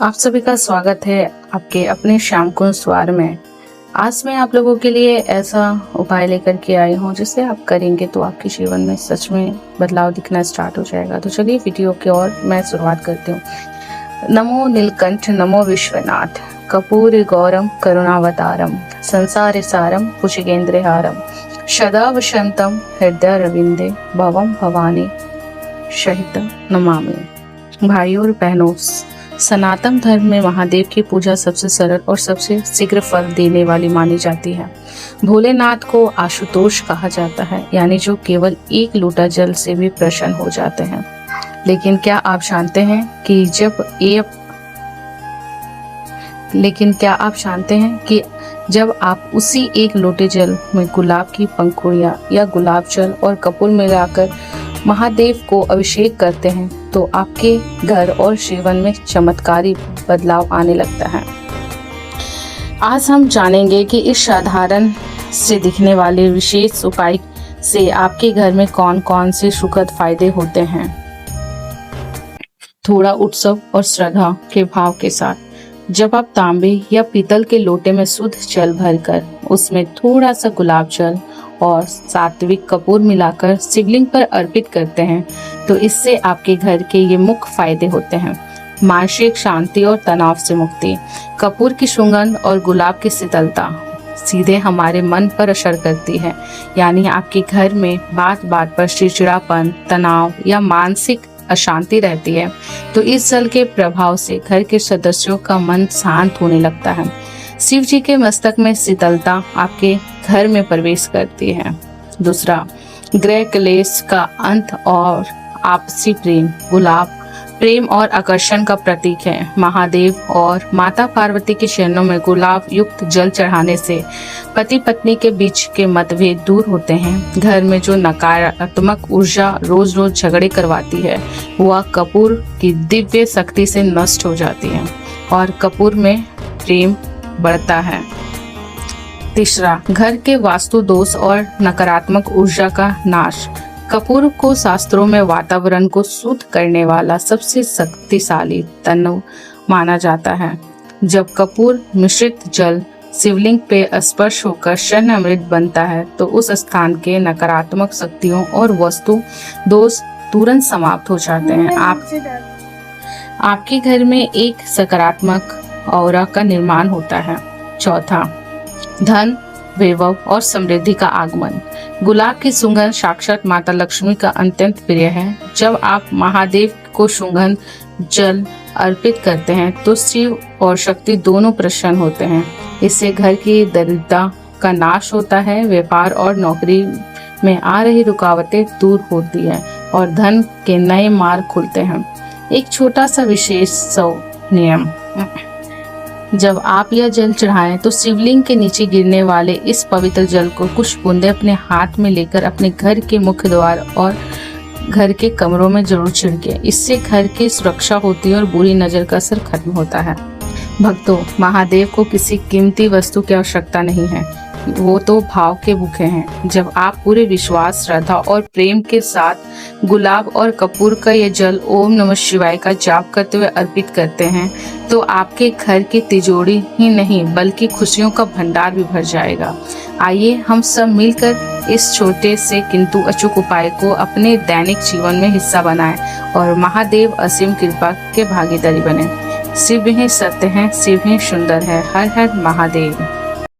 आप सभी का स्वागत है आपके अपने शाम को स्वार में। आज मैं आप लोगों के लिए ऐसा उपाय लेकर के आई हूँ जिसे आप करेंगे तो आपके जीवन में सच में बदलाव दिखना स्टार्ट हो जाएगा। तो चलिए वीडियो की ओर मैं शुरुआत करती हूँ। नमो नीलकंठ नमो विश्वनाथ कपूर गौरम करुणावतारम संसार सारम भुजगेंद्रहारम सदा वसंतम हृदय रविंदे भवम भवानी सहित नमामि। भाइयों और बहनों, सनातन धर्म में महादेव की पूजा सबसे सरल और सबसे शीघ्र फल देने वाली मानी जाती है। भोलेनाथ को आशुतोष कहा जाता है, यानी जो केवल एक लोटा जल से भी प्रसन्न हो जाते हैं। लेकिन क्या आप जानते हैं कि जब आप उसी एक लोटे जल में गुलाब की पंखुड़ियां या गुलाब जल और कपूर मिलाकर महादेव को अभिषेक करते हैं तो आपके घर और जीवन में चमत्कारी बदलाव आने लगता है। आज हम जानेंगे कि इस साधारण से दिखने वाले विशेष उपाय से आपके घर में कौन कौन से सुखद फायदे होते हैं। थोड़ा उत्सव और श्रद्धा के भाव के साथ जब आप तांबे या पीतल के लोटे में शुद्ध जल भरकर उसमें थोड़ा सा गुलाब जल और सात्विक कपूर मिलाकर शिवलिंग पर अर्पित करते हैं तो इससे आपके घर के ये मुख्य फायदे होते हैं। मानसिक शांति और तनाव से मुक्ति। कपूर की सुगंध और गुलाब की शीतलता सीधे हमारे मन पर असर करती है, यानी आपके घर में बात बात पर चिड़चिड़ापन, तनाव या मानसिक अशांति रहती है तो इस जल के प्रभाव से घर के सदस्यों का मन शांत होने लगता है। शिव जी के मस्तक में शीतलता आपके घर में प्रवेश करती है। दूसरा, गृह क्लेश का अंत और आपसी प्रेम। गुलाब प्रेम और आकर्षण का प्रतीक है। महादेव और माता पार्वती के चरणों में गुलाब युक्त जल चढ़ाने से पति पत्नी के बीच के मतभेद दूर होते हैं। घर में जो नकारात्मक ऊर्जा रोज रोज झगड़े करवाती है वह कपूर की दिव्य शक्ति से नष्ट हो जाती है और कपूर में प्रेम बढ़ता है। तीसरा, घर के वास्तु दोष और नकारात्मक ऊर्जा का नाश। कपूर को शास्त्रों में वातावरण को शुद्ध करने वाला सबसे शक्तिशाली तत्व माना जाता है। जब कपूर मिश्रित जल शिवलिंग पे स्पर्श होकर शरण अमृत बनता है तो उस स्थान के नकारात्मक शक्तियों और वस्तु दोष तुरंत समाप्त हो जाते हैं। आपके घर में एक सकारात्मक ऑरा का निर्माण होता है। चौथा, धन वैभव और समृद्धि का आगमन। गुलाब की सुगंध साक्षात माता लक्ष्मी का अत्यंत प्रिय है। जब आप महादेव को सुगंध जल अर्पित करते हैं तो शिव और शक्ति दोनों प्रसन्न होते हैं। इससे घर की दरिद्रता का नाश होता है, व्यापार और नौकरी में आ रही रुकावटें दूर होती है और धन के नए मार्ग खुलते हैं। एक छोटा सा विशेष नियम, जब आप यह जल चढ़ाएं तो शिवलिंग के नीचे गिरने वाले इस पवित्र जल को कुछ बूंदे अपने हाथ में लेकर अपने घर के मुख्य द्वार और घर के कमरों में जरूर छिड़के। इससे घर की सुरक्षा होती है और बुरी नजर का असर खत्म होता है। भक्तों, महादेव को किसी कीमती वस्तु की आवश्यकता नहीं है, वो तो भाव के भूखे हैं। जब आप पूरे विश्वास, श्रद्धा और प्रेम के साथ गुलाब और कपूर का ये जल ओम नमः शिवाय का जाप करते हुए अर्पित करते हैं तो आपके घर की तिजोरी ही नहीं बल्कि खुशियों का भंडार भी भर जाएगा। आइए हम सब मिलकर इस छोटे से किंतु अचूक उपाय को अपने दैनिक जीवन में हिस्सा बनाएं और महादेव असीम कृपा के भागीदारी बने। शिव ही सत्य है, शिव ही सुंदर है। हर हर महादेव।